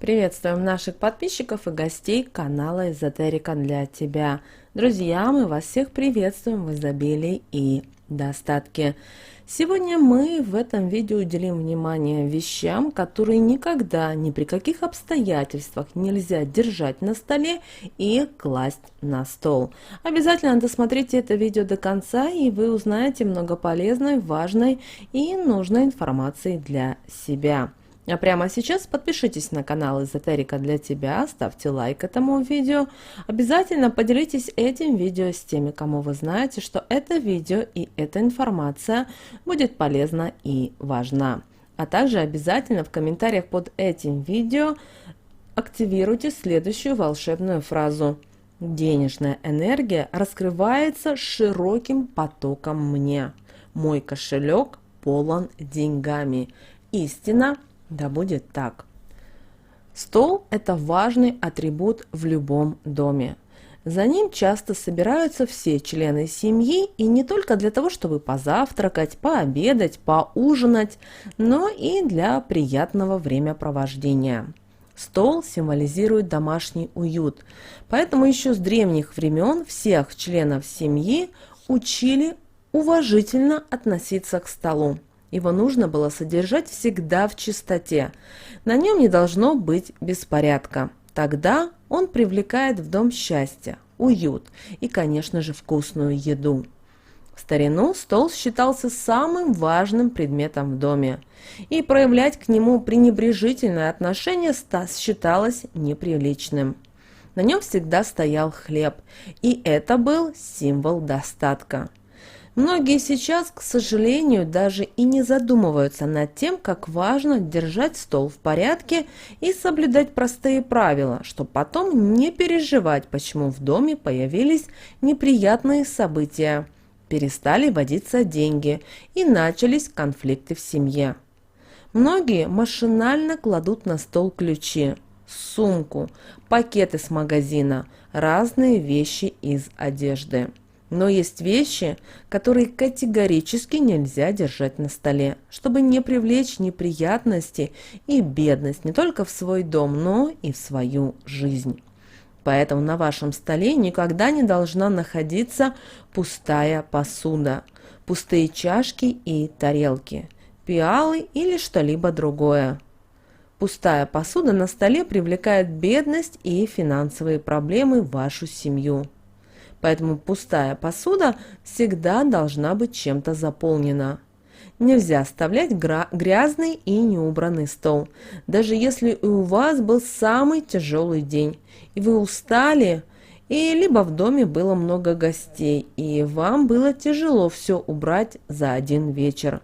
Приветствуем наших подписчиков и гостей канала Эзотерика для тебя. Друзья, мы вас всех приветствуем в изобилии и достатке. Сегодня мы в этом видео уделим внимание вещам, которые никогда, ни при каких обстоятельствах нельзя держать на столе и класть на стол. Обязательно досмотрите это видео до конца, и вы узнаете много полезной, важной и нужной информации для себя. А прямо сейчас подпишитесь на канал Эзотерика для тебя, ставьте лайк этому видео. Обязательно поделитесь этим видео с теми, кому вы знаете, что это видео и эта информация будет полезна и важна. А также обязательно в комментариях под этим видео активируйте следующую волшебную фразу. Денежная энергия раскрывается широким потоком мне. Мой кошелек полон деньгами. Истина. Да будет так. Стол – это важный атрибут в любом доме. За ним часто собираются все члены семьи, и не только для того, чтобы позавтракать, пообедать, поужинать, но и для приятного времяпровождения. Стол символизирует домашний уют, поэтому еще с древних времен всех членов семьи учили уважительно относиться к столу. Его нужно было содержать всегда в чистоте. На нем не должно быть беспорядка. Тогда он привлекает в дом счастье, уют и, конечно же, вкусную еду. В старину стол считался самым важным предметом в доме, и проявлять к нему пренебрежительное отношение считалось неприличным. На нем всегда стоял хлеб, и это был символ достатка. Многие сейчас, к сожалению, даже и не задумываются над тем, как важно держать стол в порядке и соблюдать простые правила, чтобы потом не переживать, почему в доме появились неприятные события, перестали водиться деньги и начались конфликты в семье. Многие машинально кладут на стол ключи, сумку, пакеты с магазина, разные вещи из одежды. Но есть вещи, которые категорически нельзя держать на столе, чтобы не привлечь неприятности и бедность не только в свой дом, но и в свою жизнь. Поэтому на вашем столе никогда не должна находиться пустая посуда, пустые чашки и тарелки, пиалы или что-либо другое. Пустая посуда на столе привлекает бедность и финансовые проблемы в вашу семью. Поэтому пустая посуда всегда должна быть чем-то заполнена. Нельзя оставлять грязный и неубранный стол, даже если у вас был самый тяжелый день, и вы устали, и либо в доме было много гостей, и вам было тяжело все убрать за один вечер.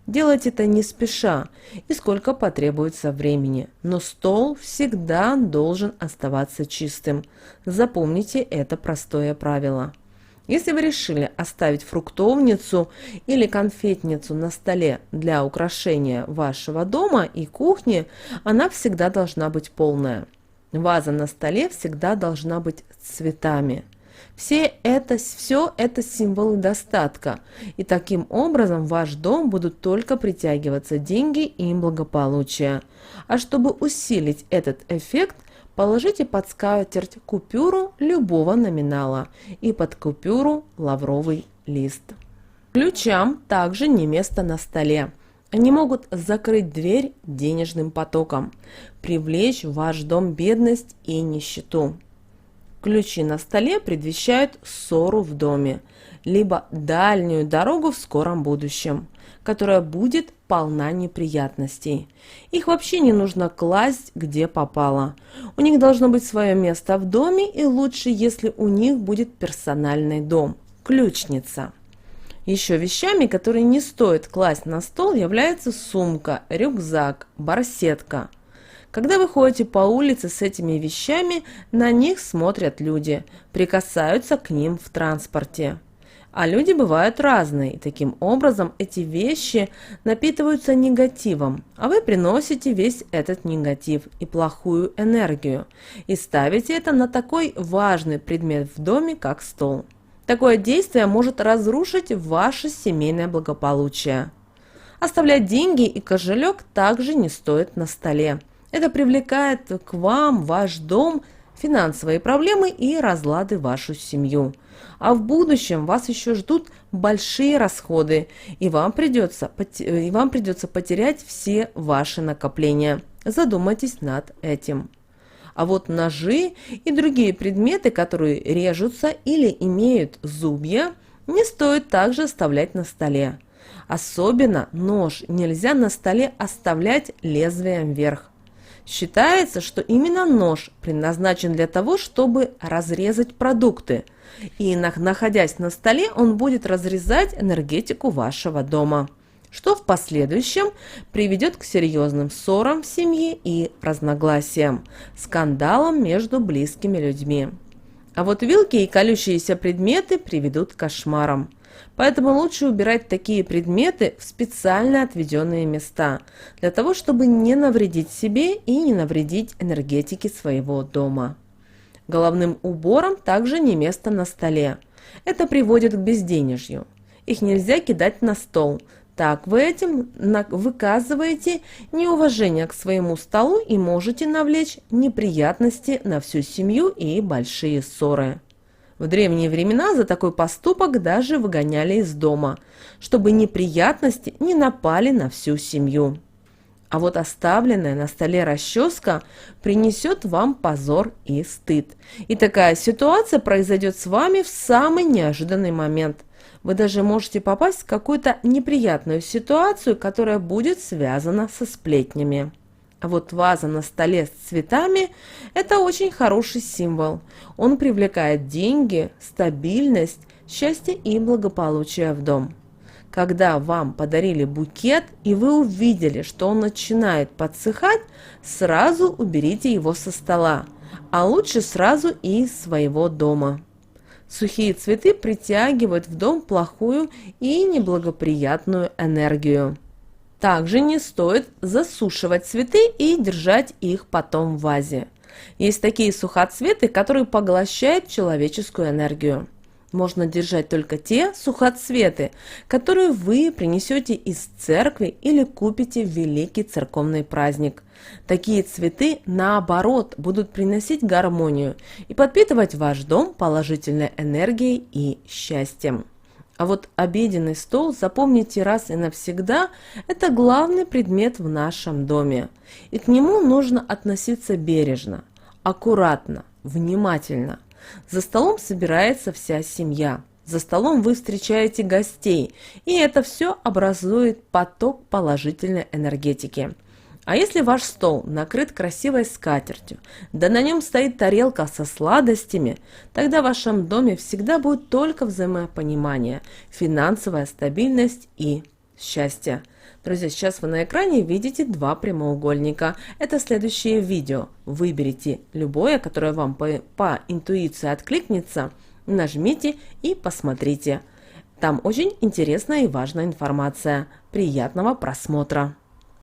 Делать это не спеша и сколько потребуется времени, но стол всегда должен оставаться чистым. Запомните это простое правило. Если вы решили оставить фруктовницу или конфетницу на столе для украшения вашего дома и кухни, она всегда должна быть полная. Ваза на столе всегда должна быть с цветами. Все это символы достатка, и таким образом в ваш дом будут только притягиваться деньги и благополучие. А чтобы усилить этот эффект, положите под скатерть купюру любого номинала и под купюру лавровый лист. Ключам также не место на столе. Они могут закрыть дверь денежным потоком, привлечь в ваш дом бедность и нищету. Ключи на столе предвещают ссору в доме, либо дальнюю дорогу в скором будущем, которая будет полна неприятностей. Их вообще не нужно класть где попало. У них должно быть свое место в доме, и лучше, если у них будет персональный дом – ключница. Еще вещами, которые не стоит класть на стол, являются сумка, рюкзак, барсетка. Когда вы ходите по улице с этими вещами, на них смотрят люди, прикасаются к ним в транспорте. А люди бывают разные, и таким образом эти вещи напитываются негативом, а вы приносите весь этот негатив и плохую энергию, и ставите это на такой важный предмет в доме, как стол. Такое действие может разрушить ваше семейное благополучие. Оставлять деньги и кошелек также не стоит на столе. Это привлекает к вам, ваш дом, финансовые проблемы и разлады в вашу семью. А в будущем вас еще ждут большие расходы, и вам придется потерять все ваши накопления. Задумайтесь над этим. А вот ножи и другие предметы, которые режутся или имеют зубья, не стоит также оставлять на столе. Особенно нож нельзя на столе оставлять лезвием вверх. Считается, что именно нож предназначен для того, чтобы разрезать продукты, и находясь на столе, он будет разрезать энергетику вашего дома, что в последующем приведет к серьезным ссорам в семье и разногласиям, скандалам между близкими людьми. А вот вилки и колющиеся предметы приведут к кошмарам. Поэтому лучше убирать такие предметы в специально отведенные места, для того, чтобы не навредить себе и не навредить энергетике своего дома. Головным убором также не место на столе. Это приводит к безденежью. Их нельзя кидать на стол. Так вы этим выказываете неуважение к своему столу и можете навлечь неприятности на всю семью и большие ссоры. В древние времена за такой поступок даже выгоняли из дома, чтобы неприятности не напали на всю семью. А вот оставленная на столе расческа принесет вам позор и стыд. И такая ситуация произойдет с вами в самый неожиданный момент. Вы даже можете попасть в какую-то неприятную ситуацию, которая будет связана со сплетнями. А вот ваза на столе с цветами – это очень хороший символ. Он привлекает деньги, стабильность, счастье и благополучие в дом. Когда вам подарили букет и вы увидели, что он начинает подсыхать, сразу уберите его со стола, а лучше сразу и из своего дома. Сухие цветы притягивают в дом плохую и неблагоприятную энергию. Также не стоит засушивать цветы и держать их потом в вазе. Есть такие сухоцветы, которые поглощают человеческую энергию. Можно держать только те сухоцветы, которые вы принесете из церкви или купите в великий церковный праздник. Такие цветы, наоборот, будут приносить гармонию и подпитывать ваш дом положительной энергией и счастьем. А вот обеденный стол, запомните раз и навсегда, это главный предмет в нашем доме. И к нему нужно относиться бережно, аккуратно, внимательно. За столом собирается вся семья. За столом вы встречаете гостей, и это все образует поток положительной энергетики. А если ваш стол накрыт красивой скатертью, да на нем стоит тарелка со сладостями, тогда в вашем доме всегда будет только взаимопонимание, финансовая стабильность и счастье. Друзья, сейчас вы на экране видите два прямоугольника. Это следующее видео. Выберите любое, которое вам по интуиции откликнется, нажмите и посмотрите. Там очень интересная и важная информация. Приятного просмотра!